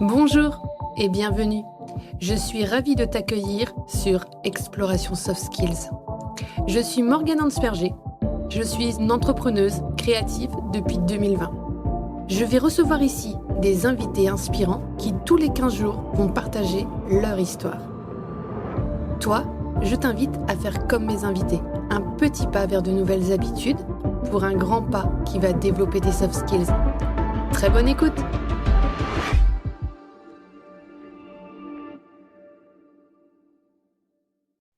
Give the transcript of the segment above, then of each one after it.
Bonjour et bienvenue. Je suis ravie de t'accueillir sur Exploration Soft Skills. Je suis Morgane Hansperger. Je suis une entrepreneuse créative depuis 2020. Je vais recevoir ici des invités inspirants qui tous les 15 jours vont partager leur histoire. Toi, je t'invite à faire comme mes invités, un petit pas vers de nouvelles habitudes pour un grand pas qui va développer tes soft skills. Très bonne écoute!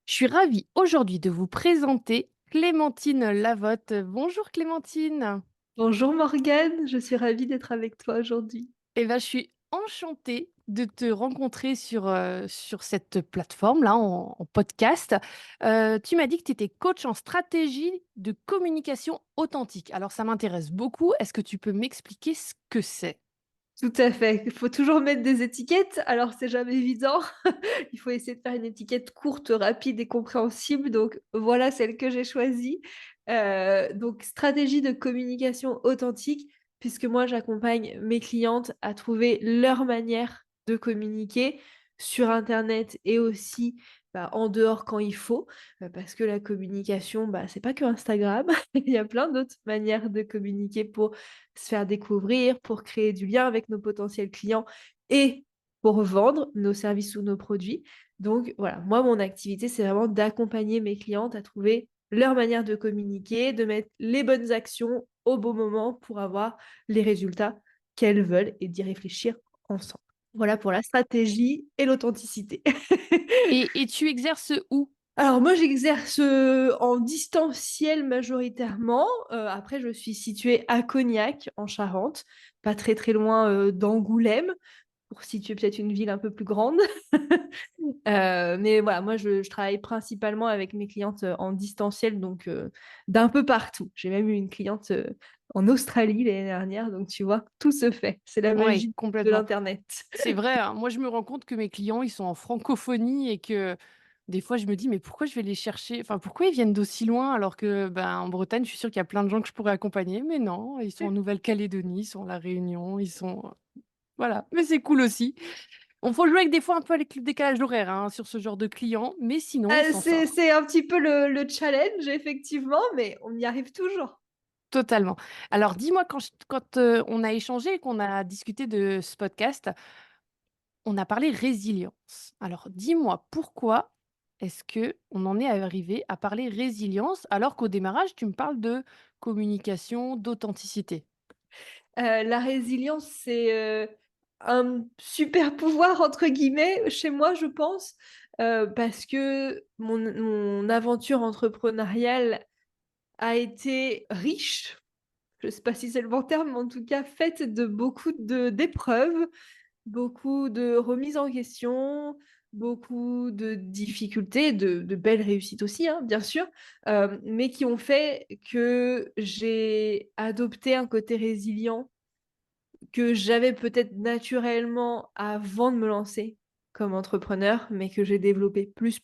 Je suis ravie aujourd'hui de vous présenter Clémentine Lavotte. Bonjour Clémentine. Bonjour Morgane, je suis ravie d'être avec toi aujourd'hui. Je suis enchantée de te rencontrer sur cette plateforme-là, en podcast. Tu m'as dit que tu étais coach en stratégie de communication authentique. Alors, ça m'intéresse beaucoup. Est-ce que tu peux m'expliquer ce que c'est? Tout à fait, il faut toujours mettre des étiquettes, alors c'est jamais évident. Il faut essayer de faire une étiquette courte, rapide et compréhensible, donc voilà celle que j'ai choisie. Donc stratégie de communication authentique, puisque moi j'accompagne mes clientes à trouver leur manière de communiquer sur internet et aussi, en dehors quand il faut, parce que la communication, c'est pas que Instagram. Il y a plein d'autres manières de communiquer pour se faire découvrir, pour créer du lien avec nos potentiels clients et pour vendre nos services ou nos produits. Donc voilà, moi, mon activité, c'est vraiment d'accompagner mes clientes à trouver leur manière de communiquer, de mettre les bonnes actions au bon moment pour avoir les résultats qu'elles veulent et d'y réfléchir ensemble. Voilà pour la stratégie et l'authenticité. Et tu exerces où? Alors moi, j'exerce, en distanciel majoritairement. Après je suis située à Cognac, en Charente, pas très, très loin, d'Angoulême, pour situer peut-être une ville un peu plus grande. Mais voilà, moi je travaille principalement avec mes clientes, en distanciel, donc d'un peu partout. J'ai même eu une cliente, en Australie l'année dernière, donc tu vois, tout se fait. C'est la Oui, magie de complètement. l'internet. C'est vrai, hein. Moi, je me rends compte que mes clients, ils sont en francophonie et que des fois, je me dis, mais pourquoi je vais les chercher? Enfin, pourquoi ils viennent d'aussi loin alors que, ben, en Bretagne, je suis sûre qu'il y a plein de gens que je pourrais accompagner. Mais non, ils sont en Nouvelle-Calédonie, ils sont à La Réunion, ils sont. Voilà. Mais c'est cool aussi. On faut jouer avec des fois un peu avec le décalage d'horaire hein, sur ce genre de clients, mais sinon, on s'en C'est sort. c'est un petit peu le challenge effectivement, mais on y arrive toujours. Totalement. Alors, dis-moi, quand on a échangé et qu'on a discuté de ce podcast, on a parlé résilience. Alors, dis-moi pourquoi est-ce que on en est arrivé à parler résilience alors qu'au démarrage, tu me parles de communication, d'authenticité? La résilience, c'est, un «super pouvoir» entre guillemets chez moi, je pense, parce que mon aventure entrepreneuriale a été riche. Je ne sais pas si c'est le bon terme, mais en tout cas faite de beaucoup d'épreuves, beaucoup de remises en question, beaucoup de difficultés, de belles réussites aussi, hein, bien sûr, mais qui ont fait que j'ai adopté un côté résilient que j'avais peut-être naturellement avant de me lancer comme entrepreneur, mais que j'ai développé plus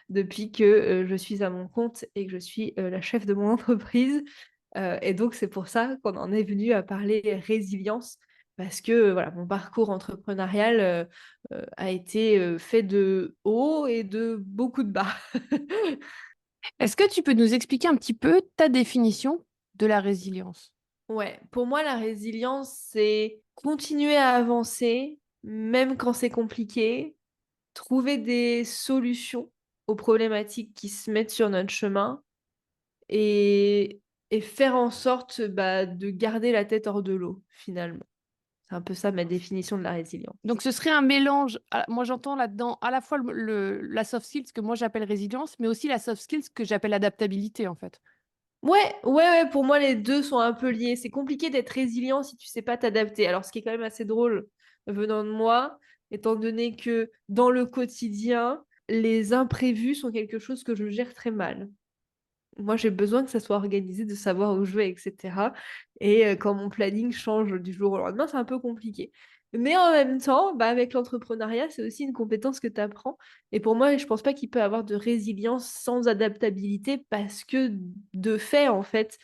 depuis que, je suis à mon compte et que je suis, la chef de mon entreprise. Et donc c'est pour ça qu'on en est venu à parler résilience parce que, voilà, mon parcours entrepreneurial, a été, fait de hauts et de beaucoup de bas. Est-ce que tu peux nous expliquer un petit peu ta définition de la résilience? Ouais, pour moi, la résilience, c'est continuer à avancer, même quand c'est compliqué, trouver des solutions aux problématiques qui se mettent sur notre chemin et, et faire en sorte de garder la tête hors de l'eau, finalement. C'est un peu ça ma définition de la résilience. Donc, ce serait un mélange. Moi, j'entends là-dedans à la fois la soft skills que moi j'appelle résilience, mais aussi la soft skills que j'appelle adaptabilité, en fait. Ouais, pour moi, les deux sont un peu liés. C'est compliqué d'être résilient si tu sais pas t'adapter. Alors, ce qui est quand même assez drôle venant de moi, étant donné que dans le quotidien, les imprévus sont quelque chose que je gère très mal. Moi, j'ai besoin que ça soit organisé, de savoir où je vais, etc. Et quand mon planning change du jour au lendemain, c'est un peu compliqué. Mais en même temps, avec l'entrepreneuriat, c'est aussi une compétence que tu apprends. Et pour moi, je pense pas qu'il peut y avoir de résilience sans adaptabilité parce que de fait, en fait,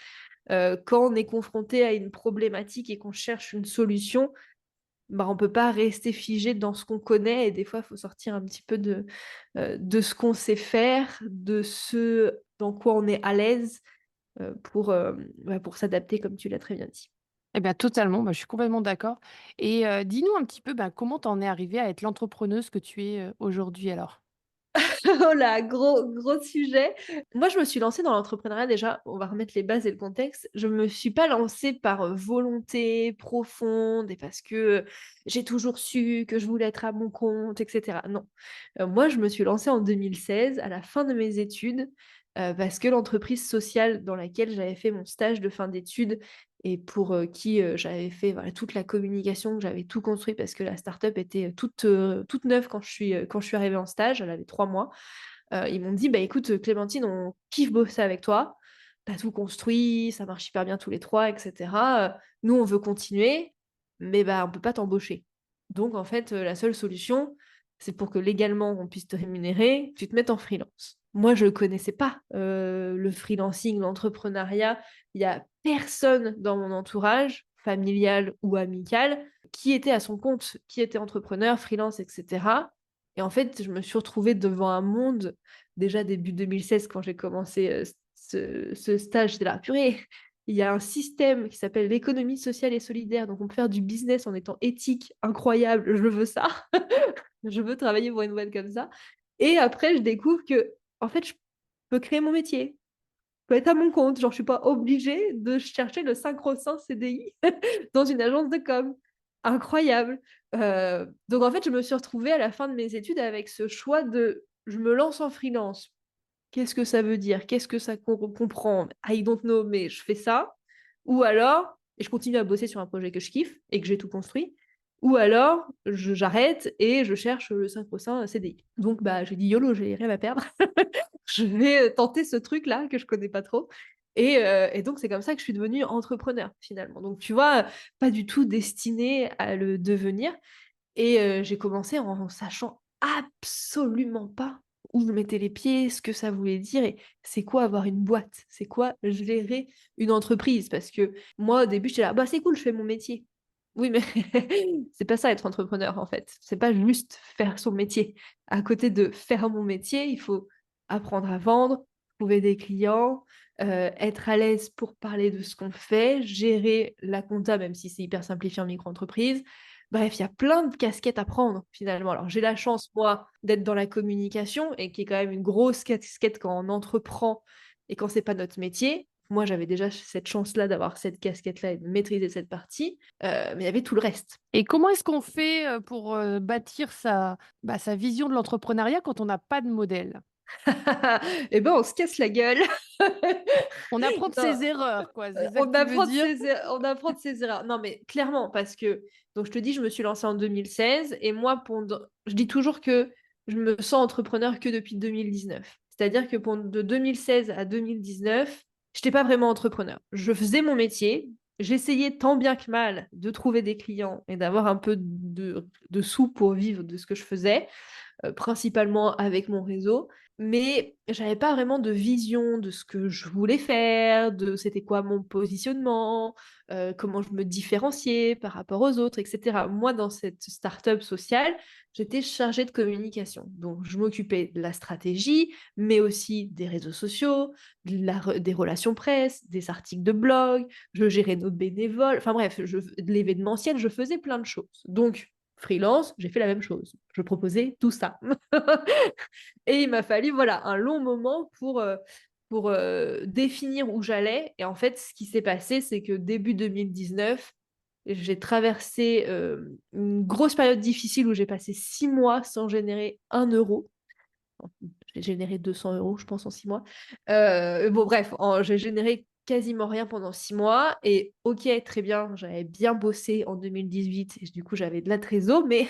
quand on est confronté à une problématique et qu'on cherche une solution, on peut pas rester figé dans ce qu'on connaît et des fois, il faut sortir un petit peu de ce qu'on sait faire, de ce dans quoi on est à l'aise pour s'adapter, comme tu l'as très bien dit. Eh bien, totalement, bah, je suis complètement d'accord. Et dis-nous un petit peu, bah, comment t'en es arrivée à être l'entrepreneuse que tu es aujourd'hui alors? Oh là, gros sujet. Moi, je me suis lancée dans l'entrepreneuriat déjà, on va remettre les bases et le contexte. Je me suis pas lancée par volonté profonde et parce que j'ai toujours su que je voulais être à mon compte, etc. Non. Moi, je me suis lancée en 2016, à la fin de mes études, parce que l'entreprise sociale dans laquelle j'avais fait mon stage de fin d'études et pour qui j'avais fait voilà, toute la communication, que j'avais tout construit parce que la start-up était toute neuve quand je suis arrivée en stage, elle avait 3 mois. Ils m'ont dit: «Bah, écoute, Clémentine, on kiffe bosser avec toi. Tu as tout construit, ça marche hyper bien tous les 3 et cetera. Nous, on veut continuer, mais bah, on peut pas t'embaucher. Donc en fait, la seule solution, c'est pour que légalement on puisse te rémunérer, tu te mettes en freelance». Moi, je connaissais pas, le freelancing, l'entrepreneuriat. Il y a personne dans mon entourage, familial ou amical, qui était à son compte, qui était entrepreneur, freelance et cetera. Et en fait, je me suis retrouvée devant un monde, déjà début 2016 quand j'ai commencé, ce stage, j'étais là: «Purée, il y a un système qui s'appelle l'économie sociale et solidaire, donc on peut faire du business en étant éthique, incroyable, je veux ça, je veux travailler pour une boîte comme ça». Et après, je découvre que en fait, je peux créer mon métier, je peux être à mon compte, genre je suis pas obligée de chercher le sacro-saint CDI dans une agence de com. Incroyable. Donc en fait, je me suis retrouvée à la fin de mes études avec ce choix de: je me lance en freelance. Qu'est-ce que ça veut dire? Qu'est-ce que ça comprend? I don't know, mais je fais ça. Ou alors et je continue à bosser sur un projet que je kiffe et que j'ai tout construit. Ou alors j'arrête et je cherche le sacro-saint CDI. Donc bah, j'ai dit: «YOLO, j'ai rien à perdre». Je vais, tenter ce truc-là que je connais pas trop et donc c'est comme ça que je suis devenue entrepreneur finalement. Donc tu vois, pas du tout destinée à le devenir et j'ai commencé en sachant absolument pas où je mettais les pieds, ce que ça voulait dire et c'est quoi avoir une boîte? C'est quoi gérer une entreprise? Parce que moi au début j'étais là: «Bah, c'est cool, je fais mon métier». Oui, mais c'est pas ça être entrepreneur en fait. C'est pas juste faire son métier. À côté de faire mon métier, il faut apprendre à vendre, trouver des clients, être à l'aise pour parler de ce qu'on fait, gérer la compta, même si c'est hyper simplifié en micro-entreprise. Bref, il y a plein de casquettes à prendre finalement. Alors j'ai la chance, moi, d'être dans la communication et qui est quand même une grosse casquette quand on entreprend et quand c'est pas notre métier. Moi, j'avais déjà cette chance-là d'avoir cette casquette-là et de maîtriser cette partie, mais il y avait tout le reste. Et comment est-ce qu'on fait, pour, bâtir sa vision de l'entrepreneuriat quand on n'a pas de modèle? Et ben, on se casse la gueule. On apprend de Non. ses erreurs, quoi, c'est ça que tu veux dire? On apprend de ses erreurs. Non, mais clairement, parce que donc je te dis, je me suis lancée en 2016 et moi pendant je dis toujours que je me sens entrepreneur que depuis 2019. C'est-à-dire que de 2016 à 2019, j'étais pas vraiment entrepreneur. Je faisais mon métier, j'essayais tant bien que mal de trouver des clients et d'avoir un peu de sous pour vivre de ce que je faisais principalement avec mon réseau. Mais j'avais pas vraiment de vision de ce que je voulais faire, de c'était quoi mon positionnement, comment je me différenciais par rapport aux autres, et cetera. Moi, dans cette start-up sociale, j'étais chargée de communication. Donc, je m'occupais de la stratégie, mais aussi des réseaux sociaux, des relations presse, des articles de blog, je gérais nos bénévoles, enfin bref, de l'événementiel, je faisais plein de choses. Donc, freelance, j'ai fait la même chose. Je proposais tout ça. Et il m'a fallu voilà, un long moment pour définir où j'allais. Et en fait, ce qui s'est passé, c'est que début 2019, j'ai traversé une grosse période difficile où j'ai passé 6 mois sans générer 1 euro. J'ai généré 200 euros, je pense, en 6 mois. Bon, bref, j'ai généré quasiment rien pendant 6 mois. Et ok, très bien, j'avais bien bossé en 2018 et du coup, j'avais de la trésor, mais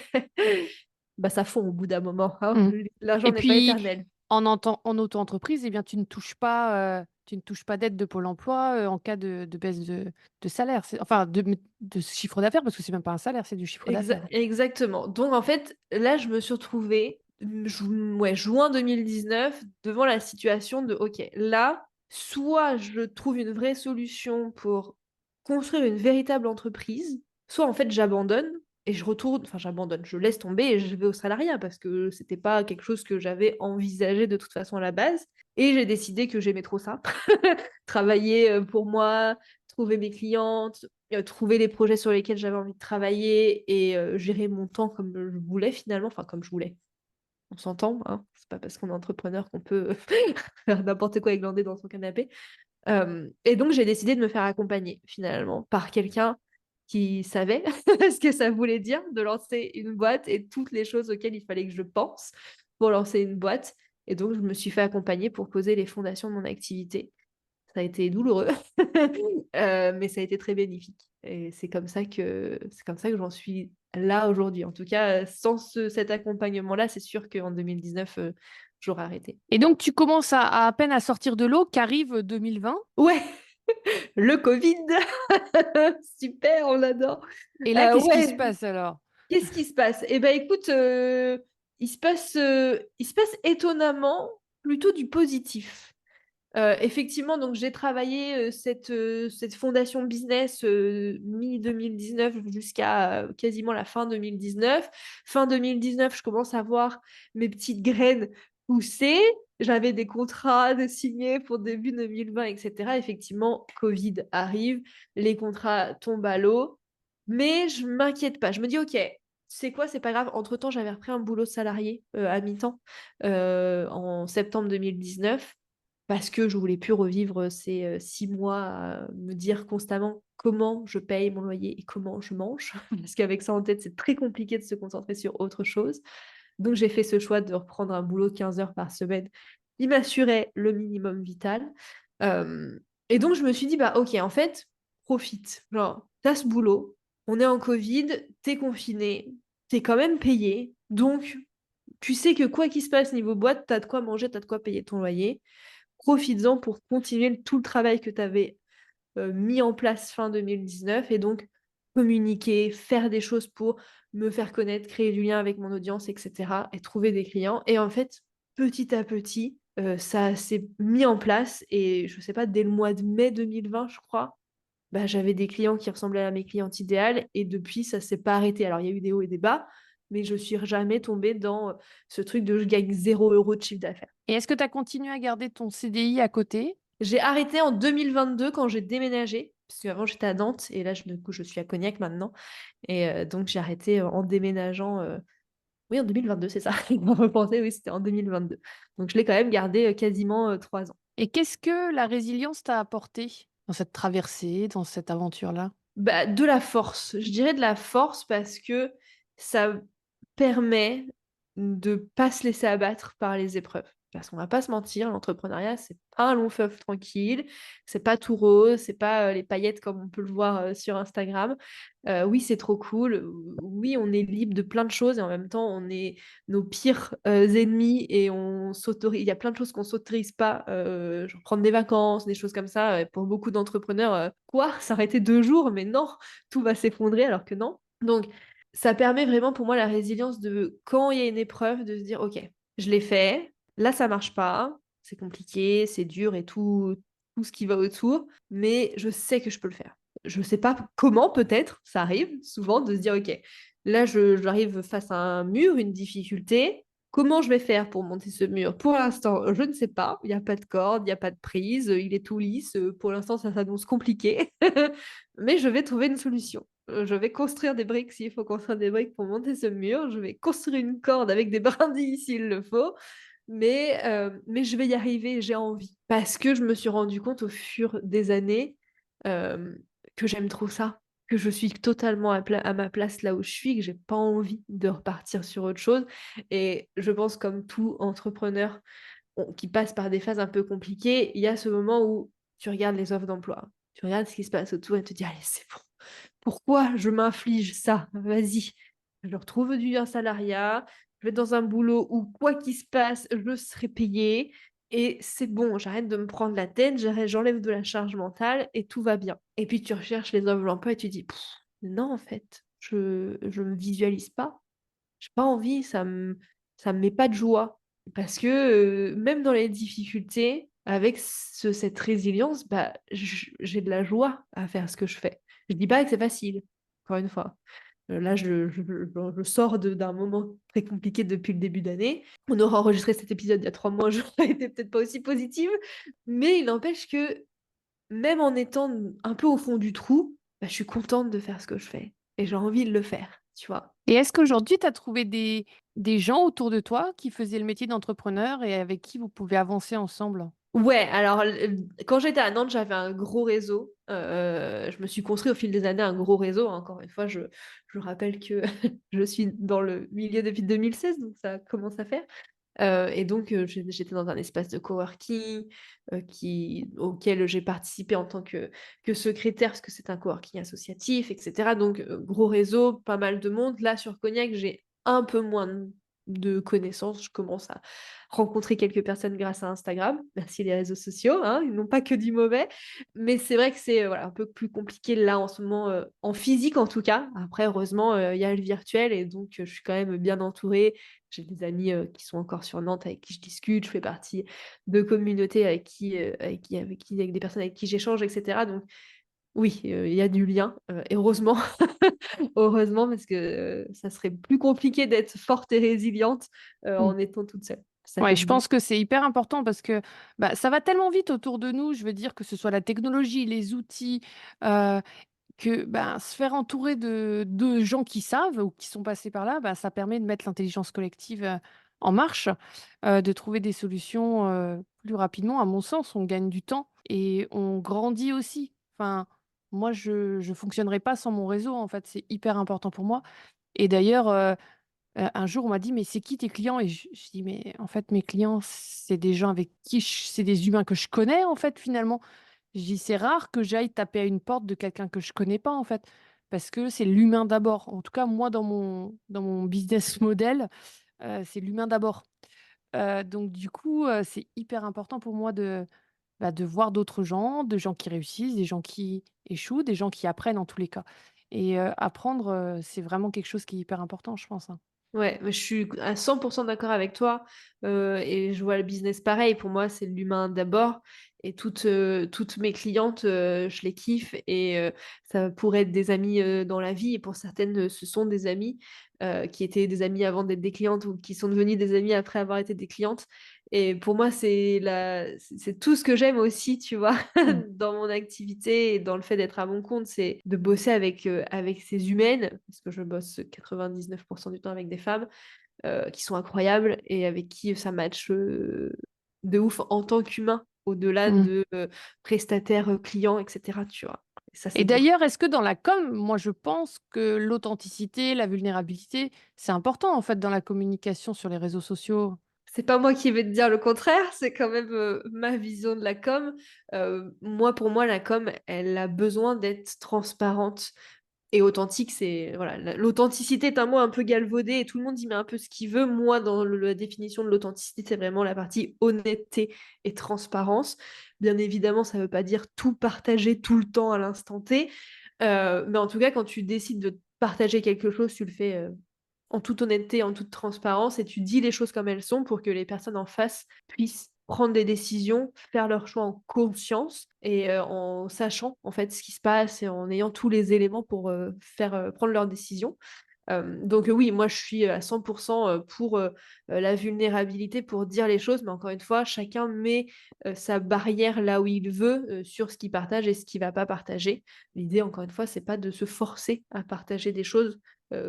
bah, ça fond au bout d'un moment, hein. Mmh. L'argent Et n'est pas puis éternel. en auto-entreprise, eh bien, tu ne touches pas d'aide de Pôle emploi, en cas de baisse de salaire. C'est enfin de chiffre d'affaires parce que c'est même pas un salaire, c'est du chiffre d'affaires. Exactement. Donc en fait, là, je me suis retrouvée, ouais, juin 2019, devant la situation de, OK, là, soit je trouve une vraie solution pour construire une véritable entreprise, soit en fait j'abandonne et je retourne, enfin j'abandonne, je laisse tomber et je vais au salariat parce que c'était pas quelque chose que j'avais envisagé de toute façon à la base. Et j'ai décidé que j'aimais trop ça. Travailler pour moi, trouver mes clientes, trouver les projets sur lesquels j'avais envie de travailler et gérer mon temps comme je voulais finalement, enfin comme je voulais. On s'entend, hein. C'est pas parce qu'on est entrepreneur qu'on peut faire n'importe quoi et glander dans son canapé. Et donc, j'ai décidé de me faire accompagner finalement par quelqu'un qui savait ce que ça voulait dire de lancer une boîte et toutes les choses auxquelles il fallait que je pense pour lancer une boîte. Et donc, je me suis fait accompagner pour poser les fondations de mon activité. Ça a été douloureux, mais ça a été très bénéfique. Et c'est comme ça que j'en suis là aujourd'hui. En tout cas, sans cet accompagnement-là, c'est sûr qu'en 2019, j'aurais arrêté. Et donc, tu commences à peine à sortir de l'eau qu'arrive 2020. Ouais, le Covid, super, on l'adore. Et là, qu'est-ce qui se Ouais, passe alors? qu'est-ce qui se passe? Eh ben, écoute, il se passe étonnamment plutôt du positif. Effectivement, donc j'ai travaillé cette fondation business mi-2019 jusqu'à quasiment la fin 2019. Fin 2019, je commence à voir mes petites graines pousser. J'avais des contrats de signés pour début 2020, etc. Effectivement, Covid arrive, les contrats tombent à l'eau, mais je ne m'inquiète pas. Je me dis, OK, c'est quoi, c'est pas grave. Entre-temps, j'avais repris un boulot salarié à mi-temps en septembre 2019 parce que je voulais plus revivre ces 6 mois à me dire constamment comment je paye mon loyer et comment je mange. Parce qu'avec ça en tête, c'est très compliqué de se concentrer sur autre chose. Donc, j'ai fait ce choix de reprendre un boulot de 15 heures par semaine qui m'assurait le minimum vital. Euh, et donc, je me suis dit, bah, ok, en fait, profite. Genre, t'as ce boulot, on est en Covid, t'es confiné, t'es quand même payé. Donc, tu sais que quoi qu'il se passe niveau boîte, t'as de quoi manger, t'as de quoi payer ton loyer. Profites-en pour continuer tout le travail que tu avais mis en place fin 2019 et donc communiquer, faire des choses pour me faire connaître, créer du lien avec mon audience, etc. et trouver des clients. Et en fait, petit à petit, ça s'est mis en place et je sais pas, dès le mois de mai 2020, je crois, bah, j'avais des clients qui ressemblaient à mes clientes idéales et depuis, ça s'est pas arrêté. Alors, il y a eu des hauts et des bas, mais je suis jamais tombée dans ce truc de je gagne 0 € de chiffre d'affaires. Et est-ce que tu as continué à garder ton CDI à côté? J'ai arrêté en 2022 quand j'ai déménagé, parce qu'avant j'étais à Nantes et là du coup je suis à Cognac maintenant. Et donc j'ai arrêté en déménageant. Oui, en 2022, c'est ça. On va repenser, oui, c'était en 2022. Donc je l'ai quand même gardé quasiment 3 ans. Et qu'est-ce que la résilience t'a apporté dans cette traversée, dans cette aventure-là? Bah, de la force. Je dirais de la force parce que ça permet de pas se laisser abattre par les épreuves. Parce qu'on va pas se mentir, l'entrepreneuriat, c'est pas un long fleuve tranquille, c'est pas tout rose, c'est pas les paillettes comme on peut le voir sur Instagram. Oui, c'est trop cool. Oui, on est libre de plein de choses et en même temps, on est nos pires ennemis et on s'autorise. Il y a plein de choses qu'on s'autorise pas, genre prendre des vacances, des choses comme ça. Pour beaucoup d'entrepreneurs, quoi, s'arrêter 2 jours, mais non, tout va s'effondrer alors que non. Donc, ça permet vraiment pour moi la résilience de quand il y a une épreuve, de se dire, OK, je l'ai fait, là ça marche pas, c'est compliqué, c'est dur et tout ce qui va autour, mais je sais que je peux le faire. Je sais pas comment, peut-être, ça arrive souvent de se dire, OK, là j'arrive face à un mur, une difficulté. Comment je vais faire pour monter ce mur? Pour l'instant, je ne sais pas. Il n'y a pas de corde, il n'y a pas de prise, il est tout lisse. Pour l'instant, ça s'annonce compliqué. Mais je vais trouver une solution. Je vais construire des briques s'il faut construire des briques pour monter ce mur. Je vais construire une corde avec des brindilles s'il le faut. Mais je vais y arriver, j'ai envie. Parce que je me suis rendu compte au fur des années euh, que j'aime trop ça, que je suis totalement à ma place là où je suis, que j'ai pas envie de repartir sur autre chose. Et je pense comme tout entrepreneur qui passe par des phases un peu compliquées, il y a ce moment où tu regardes les offres d'emploi, tu regardes ce qui se passe autour et tu te dis, allez, c'est bon. Pourquoi je m'inflige ça? Vas-y. Je retrouve un salariat, je vais dans un boulot où, quoi qu'il se passe, je serai payée. Et c'est bon, j'arrête de me prendre la tête, j'enlève de la charge mentale et tout va bien. Et puis tu recherches les offres d'emploi et tu dis, non, en fait, je me visualise pas. J'ai pas envie, ça me met pas de joie. Parce que même dans les difficultés, avec cette résilience, j'ai de la joie à faire ce que je fais. Je dis pas que c'est facile, encore une fois. Là, je sors d'un moment très compliqué depuis le début d'année. On aurait enregistré cet épisode il y a 3 mois, j'aurais été peut-être pas aussi positive, mais il n'empêche que même en étant un peu au fond du trou, bah, je suis contente de faire ce que je fais et j'ai envie de le faire, tu vois. Et est-ce qu'aujourd'hui, tu as trouvé des gens autour de toi qui faisaient le métier d'entrepreneur et avec qui vous pouvez avancer ensemble? Ouais, alors quand j'étais à Nantes, j'avais un gros réseau. Je me suis construit au fil des années un gros réseau. Encore une fois, je rappelle que je suis dans le milieu depuis 2016, donc ça commence à faire. Et donc, j'étais dans un espace de coworking auquel j'ai participé en tant que secrétaire, parce que c'est un coworking associatif, etc. Donc, gros réseau, pas mal de monde. Là, sur Cognac, j'ai un peu moins de connaissances. Je commence à rencontrer quelques personnes grâce à Instagram. Merci les réseaux sociaux, hein, ils n'ont pas que du mauvais. Mais c'est vrai que c'est voilà, un peu plus compliqué là en ce moment, en physique en tout cas. Après, heureusement, il y a le virtuel et donc je suis quand même bien entourée. J'ai des amis qui sont encore sur Nantes avec qui je discute. Je fais partie de communautés avec des personnes avec qui j'échange, etc. Donc oui, il y a du lien, et heureusement, heureusement, parce que ça serait plus compliqué d'être forte et résiliente en étant toute seule. Ça Ouais, fait je beaucoup. pense que c'est hyper important parce que bah, ça va tellement vite autour de nous, je veux dire que ce soit la technologie, les outils, euh, que bah, se faire entourer de gens qui savent ou qui sont passés par là, bah, ça permet de mettre l'intelligence collective en marche, de trouver des solutions plus rapidement. À mon sens, on gagne du temps et on grandit aussi. Enfin, moi, je ne fonctionnerai pas sans mon réseau, en fait, c'est hyper important pour moi. Et d'ailleurs, un jour, on m'a dit: «Mais c'est qui tes clients?» Et je dis: «Mais en fait, mes clients, c'est des gens avec qui c'est des humains que je connais, en fait, finalement». Je dis: «C'est rare que j'aille taper à une porte de quelqu'un que je connais pas, en fait, parce que c'est l'humain d'abord». En tout cas, moi, dans mon business model, c'est l'humain d'abord. Donc du coup, c'est hyper important pour moi de voir d'autres gens, de gens qui réussissent, des gens qui échouent, des gens qui apprennent en tous les cas. Et apprendre, c'est vraiment quelque chose qui est hyper important, je pense, hein. Ouais, mais je suis à 100% d'accord avec toi, et je vois le business pareil. Pour moi, c'est l'humain d'abord. Et toutes mes clientes, je les kiffe et ça pourrait être des amis dans la vie. Et pour certaines, ce sont des amis qui étaient des amis avant d'être des clientes ou qui sont devenus des amis après avoir été des clientes. Et pour moi, c'est tout ce que j'aime aussi, tu vois, Mmh. dans mon activité et dans le fait d'être à mon compte, c'est de bosser avec ces humaines, parce que je bosse 99% du temps avec des femmes qui sont incroyables et avec qui ça match de ouf en tant qu'humain, au-delà Mmh. de prestataire, client, etc. Tu vois. Et ça, Et c'est beau. d'ailleurs, est-ce que dans la com, moi je pense que l'authenticité, la vulnérabilité, c'est important en fait dans la communication sur les réseaux sociaux. C'est pas moi qui vais te dire le contraire, c'est quand même ma vision de la com. Moi, pour moi, la com, elle a besoin d'être transparente et authentique. C'est voilà, l'authenticité est un mot un peu galvaudé et tout le monde y met un peu ce qu'il veut. Moi, dans la définition de l'authenticité, c'est vraiment la partie honnêteté et transparence. Bien évidemment, ça veut pas dire tout partager tout le temps à l'instant T, mais en tout cas, quand tu décides de partager quelque chose, tu le fais en toute honnêteté, en toute transparence, et tu dis les choses comme elles sont pour que les personnes en face puissent prendre des décisions, faire leurs choix en conscience et en sachant en fait ce qui se passe et en ayant tous les éléments pour faire prendre leurs décisions. Donc oui, moi je suis à 100% pour la vulnérabilité, pour dire les choses, mais encore une fois, chacun met sa barrière là où il veut sur ce qu'il partage et ce qu'il va pas partager. L'idée, encore une fois, c'est pas de se forcer à partager des choses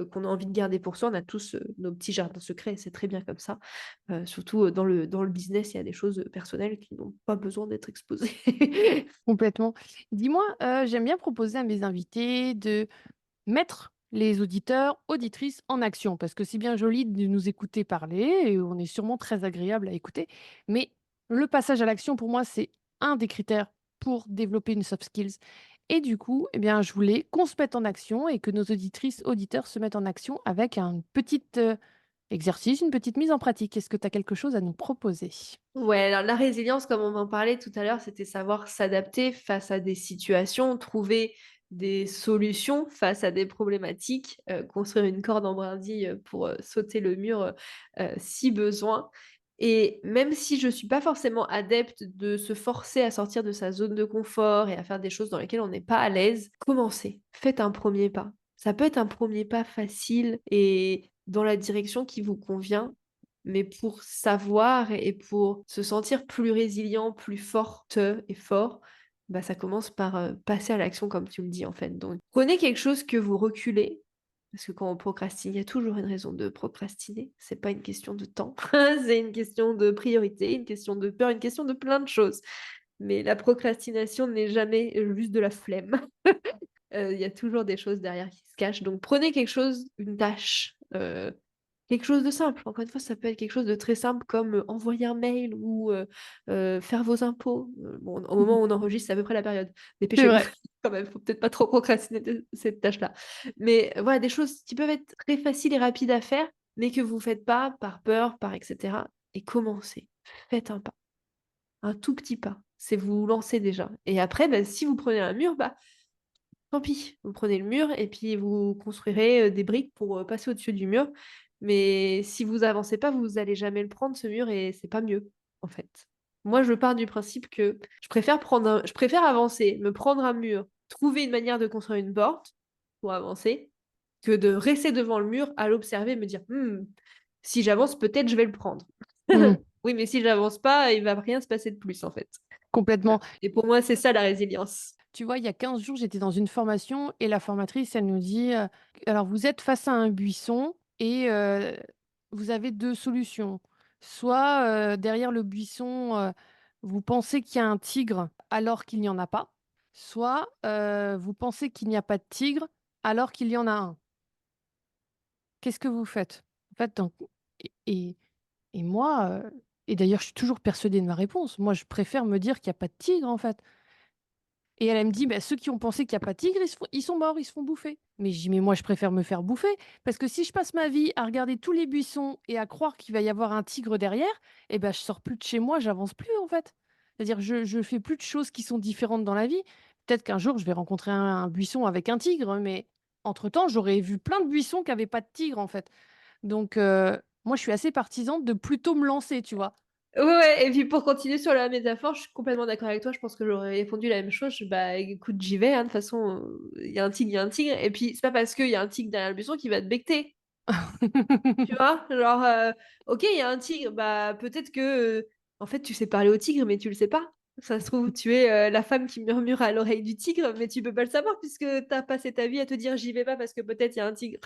qu'on a envie de garder pour soi. On a tous nos petits jardins secrets et c'est très bien comme ça. Surtout dans le business, il y a des choses personnelles qui n'ont pas besoin d'être exposées. Complètement. Dis-moi, j'aime bien proposer à mes invités de mettre les auditeurs, auditrices en action, parce que c'est bien joli de nous écouter parler, et on est sûrement très agréable à écouter, mais le passage à l'action, pour moi, c'est un des critères pour développer une soft skills. Et du coup, eh bien, je voulais qu'on se mette en action et que nos auditrices, auditeurs se mettent en action avec un petit exercice, une petite mise en pratique. Est-ce que tu as quelque chose à nous proposer? Ouais, alors la résilience, comme on en parlait tout à l'heure, c'était savoir s'adapter face à des situations, trouver des solutions face à des problématiques, construire une corde en brindille pour sauter le mur si besoin. Et même si je ne suis pas forcément adepte de se forcer à sortir de sa zone de confort et à faire des choses dans lesquelles on n'est pas à l'aise, commencez, faites un premier pas. Ça peut être un premier pas facile et dans la direction qui vous convient, mais pour savoir et pour se sentir plus résilient, plus forte et fort, bah, ça commence par passer à l'action, comme tu le dis en fait. Donc, prenez quelque chose que vous reculez, parce que quand on procrastine, il y a toujours une raison de procrastiner. C'est pas une question de temps, c'est une question de priorité, une question de peur, une question de plein de choses. Mais la procrastination n'est jamais juste de la flemme. Il y a toujours des choses derrière qui se cachent. Donc prenez quelque chose, une tâche, quelque chose de simple. Encore une fois, ça peut être quelque chose de très simple comme, envoyer un mail ou, faire vos impôts. Bon, au moment où on enregistre, c'est à peu près la période. C'est Dépêchez-vous vrai. quand même, faut peut-être pas trop procrastiner cette tâche-là. Mais voilà, des choses qui peuvent être très faciles et rapides à faire, mais que vous faites pas par peur, par et cetera et commencez. Faites un pas, un tout petit pas. C'est vous lancer déjà et après, bah, si vous prenez un mur, bah, tant pis, vous prenez le mur et puis vous construirez, des briques pour, passer au-dessus du mur. Mais si vous avancez pas, vous allez jamais le prendre ce mur et c'est pas mieux, en fait. Moi, je pars du principe que je préfère avancer, me prendre un mur, trouver une manière de construire une porte pour avancer, que de rester devant le mur à l'observer et me dire: si j'avance, peut-être je vais le prendre». Mmh, Oui, mais si j'avance pas, il va rien se passer de plus, en fait. complètement. Et pour moi, c'est ça la résilience. Tu vois, il y a 15 jours, j'étais dans une formation et la formatrice, elle nous dit, alors vous êtes face à un buisson et vous avez 2 solutions. Soit, derrière le buisson, vous pensez qu'il y a un tigre alors qu'il n'y en a pas, soit, vous pensez qu'il n'y a pas de tigre alors qu'il y en a un. Qu'est-ce que vous faites? En fait, donc et et et moi, et d'ailleurs, je suis toujours persuadée de ma réponse. Moi, je préfère me dire qu'il y a pas de tigre, en fait. Et elle me dit: «Bah, ceux qui ont pensé qu'il y a pas de tigre, ils sont morts, ils se font bouffer». Mais je dis: «Mais moi, je préfère me faire bouffer parce que si je passe ma vie à regarder tous les buissons et à croire qu'il va y avoir un tigre derrière, et ben je sors plus de chez moi, j'avance plus, en fait». C'est-à-dire je fais plus de choses qui sont différentes dans la vie. Peut-être qu'un jour, je vais rencontrer un buisson avec un tigre, mais entre-temps, j'aurais vu plein de buissons qui avaient pas de tigre, en fait. Donc moi, je suis assez partisane de plutôt me lancer, tu vois? Ouais, ouais, et puis pour continuer sur la métaphore, je suis complètement d'accord avec toi. Je pense que j'aurais répondu la même chose. Bah écoute, j'y vais, hein, de toute façon, il y a un tigre, il y a un tigre. Et puis, c'est pas parce qu'il y a un tigre derrière le buisson qu'il va te becqueter. Tu vois? Genre, ok, il y a un tigre, bah peut-être que, en fait, tu sais parler au tigre, mais tu le sais pas. Ça se trouve, tu es la femme qui murmure à l'oreille du tigre, mais tu peux pas le savoir puisque t'as passé ta vie à te dire j'y vais pas parce que peut-être il y a un tigre.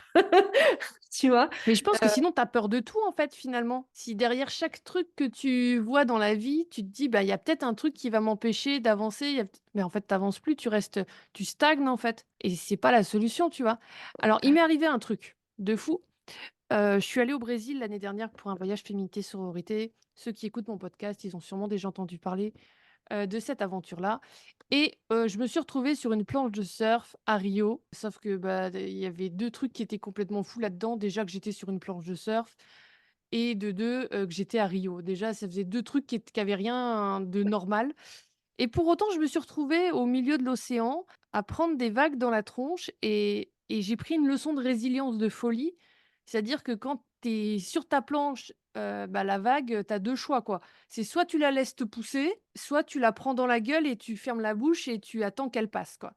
Tu vois? Mais je pense que sinon, tu as peur de tout, en fait, finalement. Si derrière chaque truc que tu vois dans la vie, tu te dis: «Bah, il y a peut-être un truc qui va m'empêcher d'avancer», il y a peut mais en fait, tu avances plus, tu stagnes, en fait et c'est pas la solution, tu vois? Alors, il m'est arrivé un truc de fou. Je suis allée au Brésil l'année dernière pour un voyage féminité sororité. Ceux qui écoutent mon podcast, ils ont sûrement déjà entendu parler, de cette aventure-là et je me suis retrouvée sur une planche de surf à Rio. Sauf que, bah, il y avait 2 trucs qui étaient complètement fous là-dedans. Déjà que j'étais sur une planche de surf et de 2 que j'étais à Rio. Déjà, ça faisait 2 trucs qui avaient rien de normal et pour autant, je me suis retrouvée au milieu de l'océan à prendre des vagues dans la tronche et j'ai pris une leçon de résilience de folie. C'est-à-dire que quand tu es sur ta planche, bah, la vague, tu as 2 choix, quoi. C'est soit tu la laisses te pousser, soit tu la prends dans la gueule et tu fermes la bouche et tu attends qu'elle passe, quoi.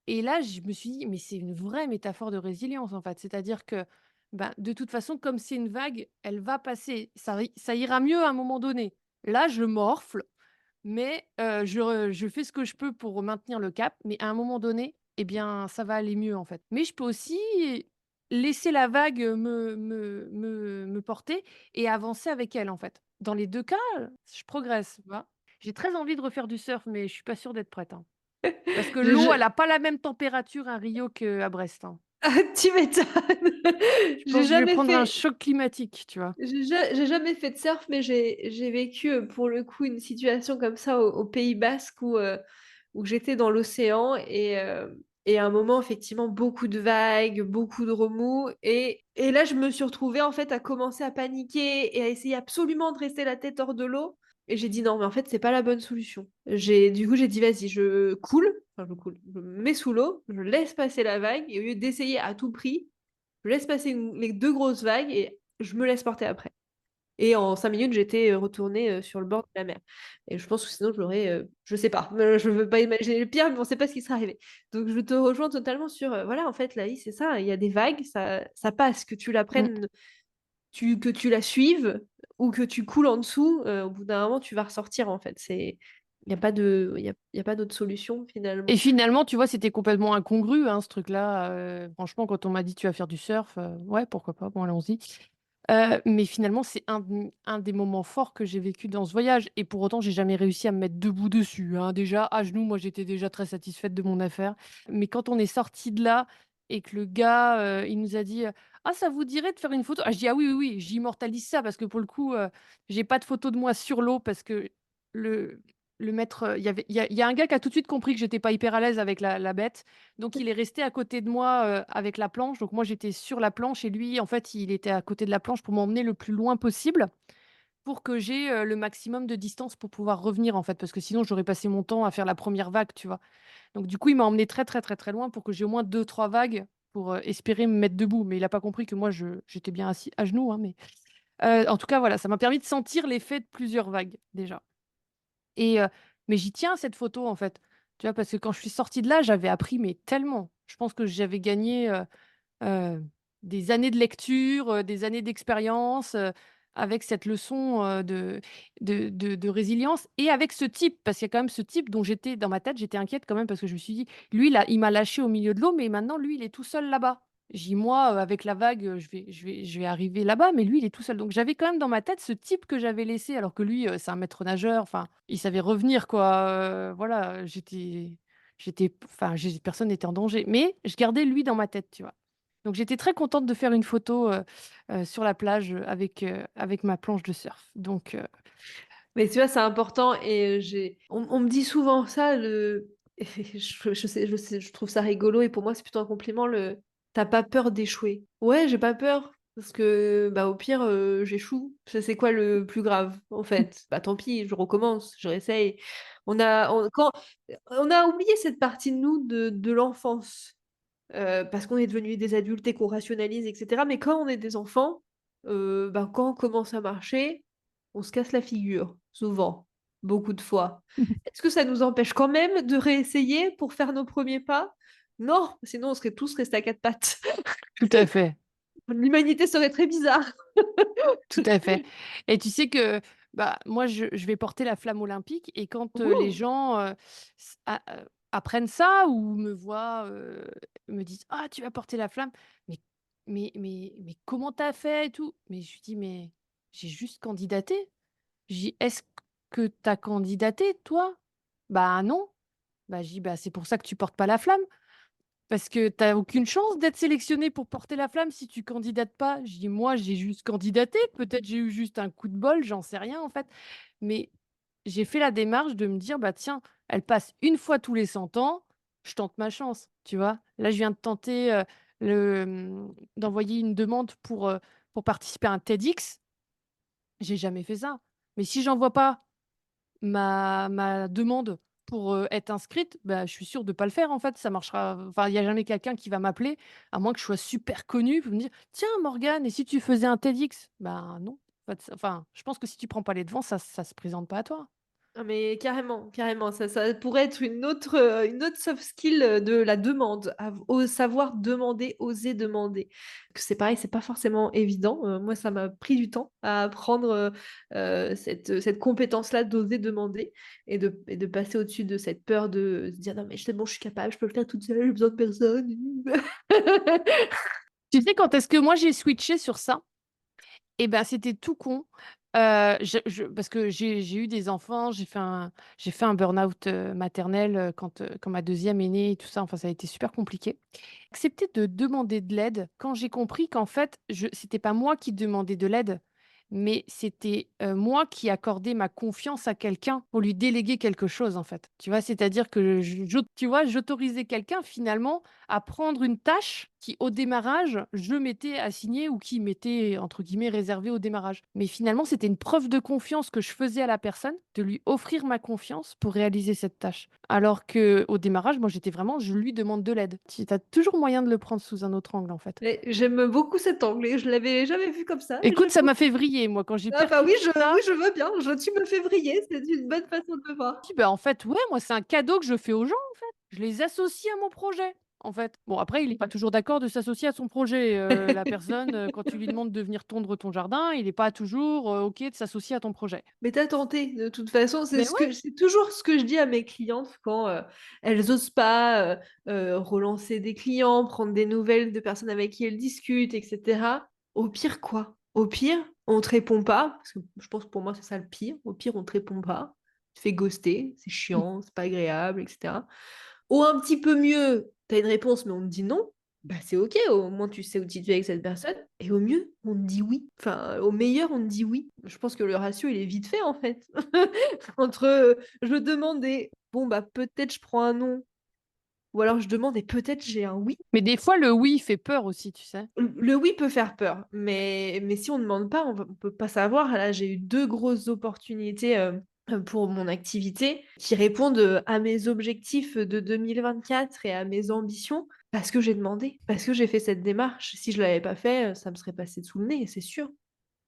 Et là, je me suis dit: «Mais c'est une vraie métaphore de résilience, en fait». C'est-à-dire que, ben, de toute façon, comme c'est une vague, elle va passer. Ça ira mieux à un moment donné. Là, je morfle, mais je fais ce que je peux pour maintenir le cap, mais à un moment donné, eh bien, ça va aller mieux, en fait. Mais je peux aussi laisser la vague, me porter et avancer avec elle, en fait. Dans les 2 cas, je progresse, tu vois? J'ai très envie de refaire du surf, mais je suis pas sûre d'être prête, hein. Parce que l'eau, elle Je... a pas la même température à Rio qu'à Brest, hein. Tu m'étonnes. Je J'ai pense que je vais jamais prendre un fait. choc climatique, tu vois? J'ai jamais fait de surf, mais j'ai vécu, pour le coup, une situation comme ça au Pays basque où j'étais dans l'océan et à un moment, effectivement, beaucoup de vagues, beaucoup de remous et là, je me suis retrouvée, en fait, à commencer à paniquer et à essayer absolument de rester la tête hors de l'eau et j'ai dit: «Non, mais en fait, c'est pas la bonne solution». J'ai dit: «Vas-y, je coule», enfin, je coule, je me mets sous l'eau, je laisse passer la vague et au lieu d'essayer à tout prix, je laisse passer les 2 grosses vagues et je me laisse porter après. Et en 5 minutes, j'étais retournée sur le bord de la mer. Et je pense que sinon, je l'aurais, je sais pas, je veux pas imaginer le pire, mais on sait pas ce qui serait arrivé. Donc, je te rejoins totalement sur, voilà, en fait, la vie, c'est ça, il y a des vagues, ça passe, que tu la Mm. prennes, que tu la suives ou que tu coules en dessous, au bout d'un moment, tu vas ressortir, en fait. Il n'y a pas il y a pas d'autre solution, Et finalement. finalement, tu vois, c'était complètement incongru, hein, ce truc-là. Franchement, quand on m'a dit tu vas faire du surf, ouais, pourquoi pas, bon, allons-y. Mais finalement, c'est un des moments forts que j'ai vécu dans ce voyage. Et pour autant, j'ai jamais réussi à me mettre debout dessus, hein. Déjà, à genoux, moi, j'étais déjà très satisfaite de mon affaire. Mais quand on est sorti de là et que le gars, il nous a dit ah, ça vous dirait de faire une photo? Ah, je dis ah oui, oui, oui, j'immortalise ça parce que pour le coup, j'ai pas de photo de moi sur l'eau parce que le, le maître, il y a un gars qui a tout de suite compris que j'étais pas hyper à l'aise avec la bête. Donc il est resté à côté de moi, avec la planche. Donc moi, j'étais sur la planche et lui, en fait, il était à côté de la planche pour m'emmener le plus loin possible pour que j'ai, le maximum de distance pour pouvoir revenir, en fait. Parce que sinon, j'aurais passé mon temps à faire la première vague, tu vois? Donc du coup, il m'a emmené très, très, très, très loin pour que j'ai au moins deux trois vagues pour, espérer me mettre debout. Mais il a pas compris que moi, j'étais bien assis à genoux, hein, mais en tout cas, voilà, ça m'a permis de sentir l'effet de plusieurs vagues, déjà. Et mais j'y tiens à cette photo, en fait. Tu vois? Parce que quand je suis sortie de là, j'avais appris, mais tellement. Je pense que j'avais gagné, heu, des années de lecture, des années d'expérience, avec cette leçon, de résilience et avec ce type. Parce qu'il y a quand même ce type dont j'étais dans ma tête, j'étais inquiète quand même parce que je me suis dit: «Lui, là, il m'a lâché au milieu de l'eau, mais maintenant, lui, il est tout seul là-bas». J'ai dit: «Moi, avec la vague, je vais arriver là-bas, mais lui, il est tout seul». Donc j'avais quand même dans ma tête ce type que j'avais laissé alors que lui, c'est un maître nageur, enfin, il savait revenir quoi, voilà, enfin, personne n'était en danger, mais je gardais lui dans ma tête, tu vois? Donc j'étais très contente de faire une photo, sur la plage, avec ma planche de surf. Donc Mais tu vois, c'est important et on me dit souvent ça, je trouve ça rigolo et pour moi, c'est plutôt un compliment, t'as pas peur d'échouer? Ouais, j'ai pas peur parce que, bah, au pire, j'échoue. C'est quoi le plus grave, en fait? Bah, tant pis, je recommence, je réessaye. On a oublié cette partie de nous de l'enfance, parce qu'on est devenus des adultes et qu'on rationalise et cetera. Mais quand on est des enfants, bah, quand on commence à marcher, on se casse la figure, souvent, beaucoup de fois. Est-ce que ça nous empêche quand même de réessayer pour faire nos premiers pas? Non, sinon on serait tous restés à 4 pattes. tout à fait, L'humanité serait très bizarre. tout à fait. Et tu sais que, bah, moi, je vais porter la flamme olympique et quand, les Ouh! gens, apprennent ça ou me voient, me disent: «Ah, tu vas porter la flamme, mais mais comment tu as fait et tout?» Mais je lui dis: «Mais j'ai juste candidaté». Je dis: «Est-ce que tu as candidaté, toi?» «Bah, non». Bah, je dis: «Bah, c'est pour ça que tu portes pas la flamme, parce que tu as aucune chance d'être sélectionné pour porter la flamme si tu candidates pas». Je dis: «Moi, j'ai juste candidaté, peut-être j'ai eu juste un coup de bol, j'en sais rien, en fait». Mais j'ai fait la démarche de me dire: «Bah, tiens, elle passe une fois tous les 100 ans, je tente ma chance», tu vois? Là, je viens de tenter, d'envoyer une demande pour participer à un TEDx. J'ai jamais fait ça. Mais si j'envoie pas ma demande pour, être inscrite, bah, je suis sûre de pas le faire, en fait. Ça marchera enfin, il y a jamais quelqu'un qui va m'appeler, à moins que je sois super connue, pour me dire: «Tiens Morgane, et si tu faisais un TEDx?» Ben non. En fait, enfin, je pense que si tu prends pas les devants, ça se présente pas à toi. Ah mais carrément, carrément, ça pourrait être une autre soft skill, de la demande, savoir demander, oser demander. Que c'est pareil, c'est pas forcément évident, moi ça m'a pris du temps à apprendre, cette compétence-là d'oser demander et de passer au-dessus de cette peur de se dire: «Non mais c'est bon, je suis capable, je peux le faire toute seule, j'ai besoin de personne». Tu sais quand est-ce que moi j'ai switché sur ça? Et ben, c'était tout con. Je parce que j'ai eu des enfants, j'ai fait un burn-out, maternel, quand ma deuxième est née et tout ça, enfin, ça a été super compliqué. Accepter de demander de l'aide quand j'ai compris qu'en fait, c'était pas moi qui demandais de l'aide, mais c'était, moi qui accordais ma confiance à quelqu'un pour lui déléguer quelque chose, en fait. Tu vois? C'est-à-dire que tu vois, j'autorisais quelqu'un finalement à prendre une tâche qui, au démarrage, je m'étais assignée ou qui m'était, entre guillemets, «réservé» au démarrage. Mais finalement, c'était une preuve de confiance que je faisais à la personne, de lui offrir ma confiance pour réaliser cette tâche. Alors qu'au démarrage, moi, j'étais vraiment: «Je lui demande de l'aide». Tu as toujours moyen de le prendre sous un autre angle, en fait. Mais j'aime beaucoup cet angle et je l'avais jamais vu comme ça, Écoute, ça j'avoue. m'a fait vriller, moi, quand j'ai Ah bah oui, percuté oui, ça. je veux bien. Tu me fais vriller, c'est une bonne façon de le voir. Dis: «Bah, en fait, ouais, moi, c'est un cadeau que je fais aux gens, en fait. Je les associe à mon projet, en fait». Bon, après, il est pas toujours d'accord de s'associer à son projet, la personne, quand tu lui demandes de venir tondre ton jardin, il est pas toujours, OK de s'associer à ton projet. Mais tu tenté, de toute façon, Mais ouais, c'est toujours ce que je dis à mes clientes quand, elles osent pas, relancer des clients, prendre des nouvelles de personnes avec qui elles discutent et cetera. Au pire quoi? Au pire, on te répond pas, parce que je pense que pour moi c'est ça le pire. Au pire, on te répond pas, tu te fais ghoster, c'est chiant, c'est pas agréable et cetera. Ou un petit peu mieux, tu as une réponse mais on te dit non, bah, c'est OK, au moins tu sais où tu te fais avec cette personne et au mieux, on te dit oui. Enfin, au meilleur, on te dit oui. Je pense que le ratio, il est vite fait, en fait. Entre, je demande et bon, bah, peut-être je prends un non ou alors je demande et peut-être j'ai un oui. mais des fois, le «oui» fait peur aussi, tu sais? Le oui peut faire peur, mais si on ne demande pas, on peut pas savoir. Là, j'ai eu 2 grosses opportunités, pour mon activité qui répondent, à mes objectifs, de 2024 et à mes ambitions parce que j'ai demandé, parce que j'ai fait cette démarche. Si je l'avais pas fait, ça me serait passé sous le nez, c'est sûr.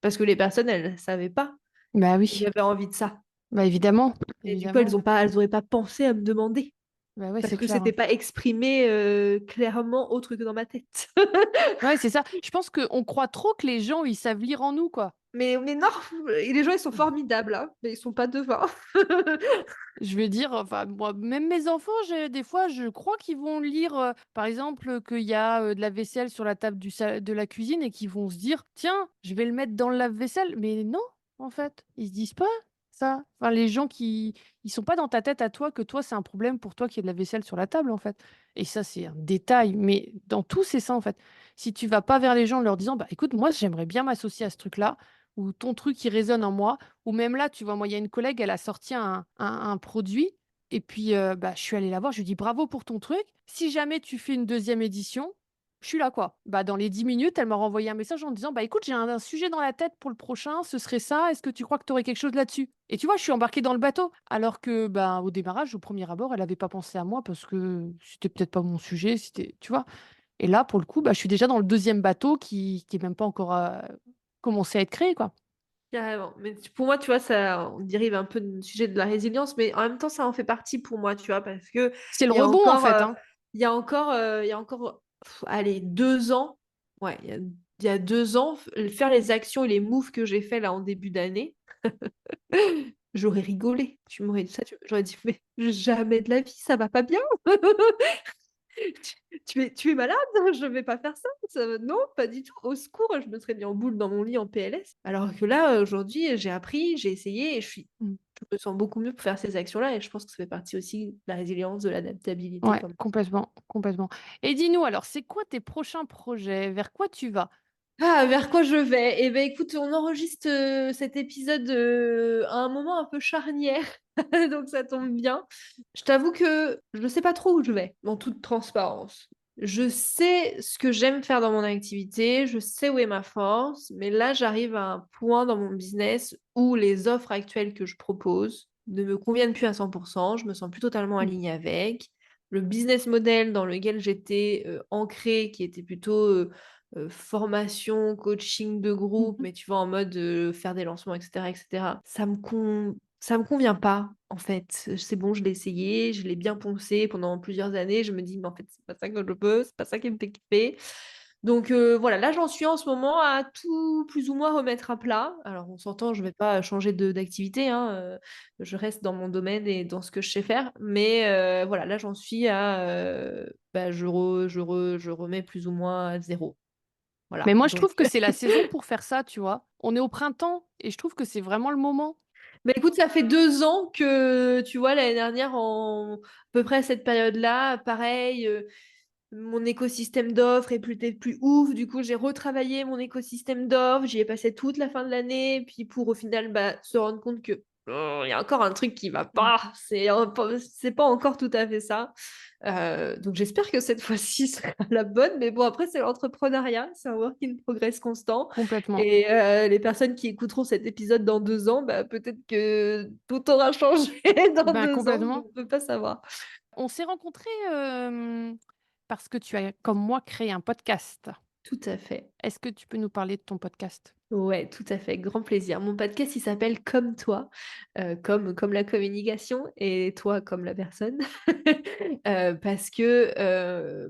Parce que les personnes, elles savaient pas Bah que oui, j'avais envie de ça bah évidemment, et du coup, évidemment. elles auraient pas pensé à me demander Bah ouais, parce c'est que clair, c'était hein. pas exprimé, clairement autre que dans ma tête. Ouais, c'est ça. Je pense qu'on croit trop que les gens, ils savent lire en nous, quoi. Mais non, et les gens, ils sont formidables, hein, mais ils sont pas devins. Je veux dire, enfin, moi, même mes enfants, des fois, je crois qu'ils vont lire, par exemple, qu'il y a, de la vaisselle sur la table de la cuisine et qu'ils vont se dire: «Tiens, je vais le mettre dans le lave-vaisselle». Mais non, en fait, ils se disent pas ça. Enfin, les gens qui ils sont pas dans ta tête à toi que toi, c'est un problème pour toi qu'il y ait de la vaisselle sur la table, en fait. Et ça, c'est un détail, mais dans tout, c'est ça, en fait. Si tu vas pas vers les gens en leur disant: «Bah, écoute, moi, j'aimerais bien m'associer à ce truc-là» ou «Ton truc, il résonne en moi», ou même là, tu vois, moi, il y a une collègue, elle a sorti un produit et puis, bah, je suis allée la voir, je lui ai dit: «Bravo pour ton truc. Si jamais tu fais une deuxième édition, je suis là, quoi». Bah, dans les 10 minutes, elle m'a renvoyé un message en disant: «Bah, écoute, j'ai un sujet dans la tête pour le prochain, ce serait ça. Est-ce que tu crois que tu aurais quelque chose là-dessus?» Et tu vois, je suis embarquée dans le bateau. Alors que, bah, au démarrage, au premier abord, elle avait pas pensé à moi parce que c'était peut-être pas mon sujet, c'était tu vois? Et là, pour le coup, bah, je suis déjà dans le deuxième bateau qui est même pas encore, commencé à être créé, quoi. Carrément. Mais pour moi, tu vois, ça, on dérive un peu du sujet de la résilience, mais en même temps, ça en fait partie pour moi, tu vois, parce que C'est le il y a rebond, en encore, fait, hein. il y a encore, allez, 2 ans, ouais, il y a 2 ans, faire les actions et les moves que j'ai fait là en début d'année, j'aurais rigolé. Tu m'aurais dit ça, j'aurais dit, mais jamais de la vie, ça va pas bien. Tu es malade? Je vais pas faire ça. Non, pas du tout. Au secours, je me serais mis en boule dans mon lit en PLS. Alors que là, aujourd'hui, j'ai appris, j'ai essayé et je me sens beaucoup mieux pour faire ces actions-là. Et je pense que ça fait partie aussi de la résilience, de l'adaptabilité. Ouais, Comme... complètement, complètement. Et dis-nous alors, c'est quoi tes prochains projets? Vers quoi tu vas? Ah, vers quoi je vais? Eh ben, écoute, on enregistre cet épisode à un moment un peu charnière, donc ça tombe bien. Je t'avoue que je ne sais pas trop où je vais, en toute transparence. Je sais ce que j'aime faire dans mon activité, je sais où est ma force, mais là, j'arrive à un point dans mon business où les offres actuelles que je propose ne me conviennent plus à 100%, je me sens plus totalement Mmh. alignée avec. Le business model dans lequel j'étais ancrée, qui était plutôt formation, coaching de Mmh groupe, mh. mais tu vois, en mode faire des lancements, etc., ça me convient pas, en fait. C'est bon, je l'ai essayé, je l'ai bien poncé pendant plusieurs années. Je me dis, mais en fait, c'est pas ça que je veux, c'est pas ça qui me fait kiffer. Donc voilà, là, j'en suis en ce moment à tout plus ou moins remettre à plat. Alors, on s'entend, je vais pas changer d'activité, hein, je reste dans mon domaine et dans ce que je sais faire. Mais voilà, là, j'en suis à, bah, je remets plus ou moins à zéro. Mais Voilà, moi, je donc trouve que c'est la saison pour faire ça, tu vois? On est au printemps et je trouve que c'est vraiment le moment. bah, écoute, ça fait 2 ans que, tu vois, l'année dernière, en à peu près à cette période-là, pareil, mon écosystème d'offres est plus ouf. Du coup, j'ai retravaillé mon écosystème d'offres. J'y ai passé toute la fin de l'année. Puis pour au final, bah, se rendre compte que il y a encore un truc qui va pas, c'est pas encore tout à fait ça. Donc j'espère que cette fois-ci sera la bonne, mais bon, après, c'est l'entrepreneuriat, c'est un work in progress constant. Complètement. Et les personnes qui écouteront cet épisode dans 2 ans, bah, peut-être que tout aura changé dans Ben, 2 ans, complètement. on ne peut pas savoir. On s'est rencontrés parce que tu as, comme moi, créé un podcast. Tout à fait. Est-ce que tu peux nous parler de ton podcast? Ouais, tout à fait, grand plaisir. Mon podcast, il s'appelle Comme toi, comme la communication et toi comme la personne. Parce que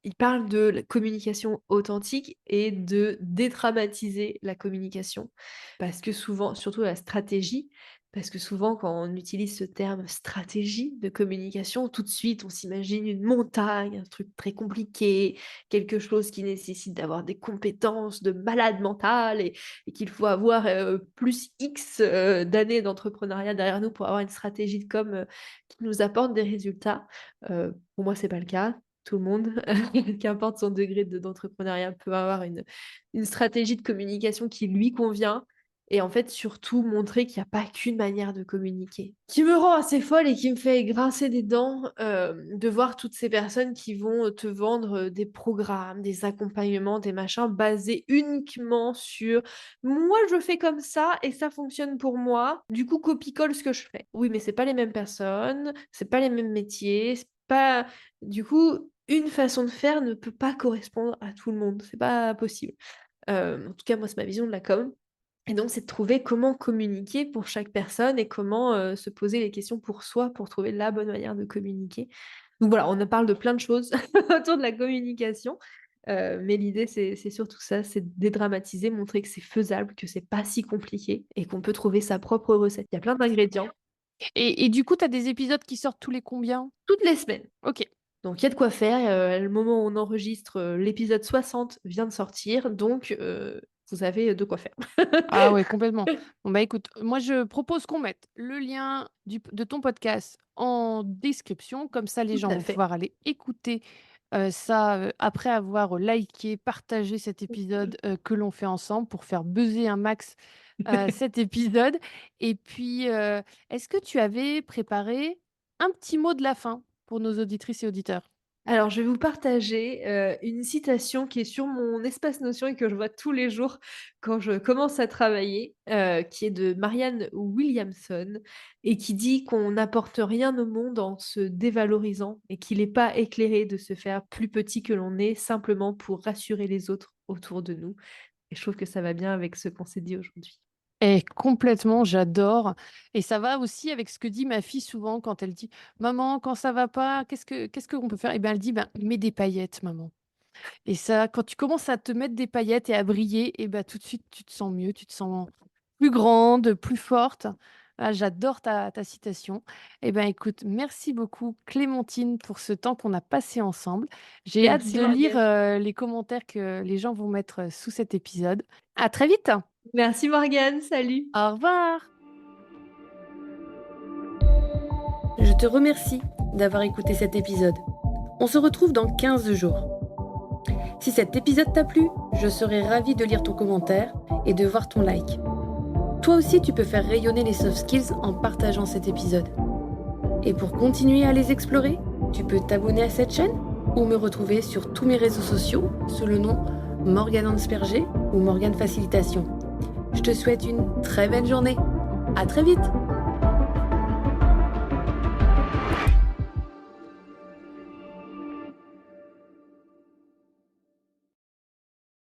il parle de la communication authentique et de dédramatiser la communication. Parce que souvent, surtout la stratégie, parce que souvent, quand on utilise ce terme stratégie de communication, tout de suite, on s'imagine une montagne, un truc très compliqué, quelque chose qui nécessite d'avoir des compétences de malade mental et qu'il faut avoir plus X d'années d'entrepreneuriat derrière nous pour avoir une stratégie de com qui nous apporte des résultats. Pour moi, c'est pas le cas. Tout le monde, qu'importe son degré d'entrepreneuriat, peut avoir une stratégie de communication qui lui convient. Et en fait, surtout montrer qu'il n'y a pas qu'une manière de communiquer. Qui me rend assez folle et qui me fait grincer des dents de voir toutes ces personnes qui vont te vendre des programmes, des accompagnements, des machins basés uniquement sur moi je fais comme ça et ça fonctionne pour moi. Du coup, copie-colle ce que je fais. Oui, mais c'est pas les mêmes personnes, c'est pas les mêmes métiers, c'est pas. Du coup, une façon de faire ne peut pas correspondre à tout le monde. C'est pas possible. En tout cas, moi, c'est ma vision de la com. Et donc, c'est de trouver comment communiquer pour chaque personne et comment se poser les questions pour soi pour trouver la bonne manière de communiquer. Donc voilà, on en parle de plein de choses autour de la communication. Mais l'idée, c'est surtout ça, c'est de dédramatiser, montrer que c'est faisable, que c'est pas si compliqué et qu'on peut trouver sa propre recette. Il y a plein d'ingrédients Et du coup, tu as des épisodes qui sortent tous les combien? toutes les semaines. Ok. Donc il y a de quoi faire. Le moment où on enregistre, l'épisode 60 vient de sortir, donc vous avez de quoi faire. Ah ouais, complètement. Bon, bah écoute, moi je propose qu'on mette le lien de ton podcast en description, comme ça les Tout gens à vont fait. pouvoir aller écouter ça après avoir liké, partagé cet épisode que l'on fait ensemble pour faire buzzer un max cet épisode. Et puis, est-ce que tu avais préparé un petit mot de la fin pour nos auditrices et auditeurs? Alors, je vais vous partager une citation qui est sur mon espace Notion et que je vois tous les jours quand je commence à travailler, qui est de Marianne Williamson et qui dit qu'on n'apporte rien au monde en se dévalorisant et qu'il n'est pas éclairé de se faire plus petit que l'on est simplement pour rassurer les autres autour de nous. Et je trouve que ça va bien avec ce qu'on s'est dit aujourd'hui. Et complètement, j'adore. Et ça va aussi avec ce que dit ma fille souvent quand elle dit: «Maman, quand ça va pas, qu'est-ce qu'on peut faire?» Et ben, elle dit: «Ben, mets des paillettes, maman». Et ça, quand tu commences à te mettre des paillettes et à briller, et ben, tout de suite, tu te sens mieux, tu te sens plus grande, plus forte. Ah, j'adore ta citation. Et ben, écoute, merci beaucoup Clémentine pour ce temps qu'on a passé ensemble. J'ai hâte Merci de lire, Morgane. les commentaires que les gens vont mettre, sous cet épisode. À très vite. Merci Morgane, salut. Au revoir. Je te remercie d'avoir écouté cet épisode. On se retrouve dans 15 jours. Si cet épisode t'a plu, je serai ravie de lire ton commentaire et de voir ton like. Toi aussi, tu peux faire rayonner les soft skills en partageant cet épisode. Et pour continuer à les explorer, tu peux t'abonner à cette chaîne ou me retrouver sur tous mes réseaux sociaux sous le nom Morgane Ansperger ou Morgane Facilitation. Je te souhaite une très belle journée. À très vite!